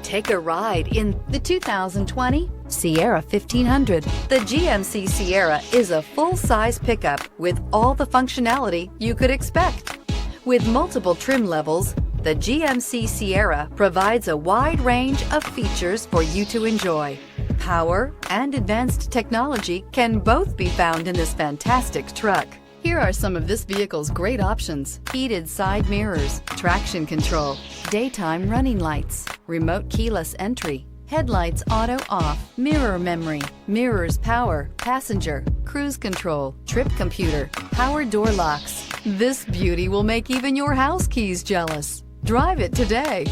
Take a ride in the 2020 Sierra 1500. The GMC Sierra is a full-size pickup with all the functionality you could expect. With multiple trim levels, the GMC Sierra provides a wide range of features for you to enjoy. Power and advanced technology can both be found in this fantastic truck. Here are some of this vehicle's great options: heated side mirrors, traction control, daytime running lights, remote keyless entry, headlights auto off, mirror memory, mirrors power, passenger, cruise control, trip computer, power door locks. This beauty will make even your house keys jealous. Drive it today.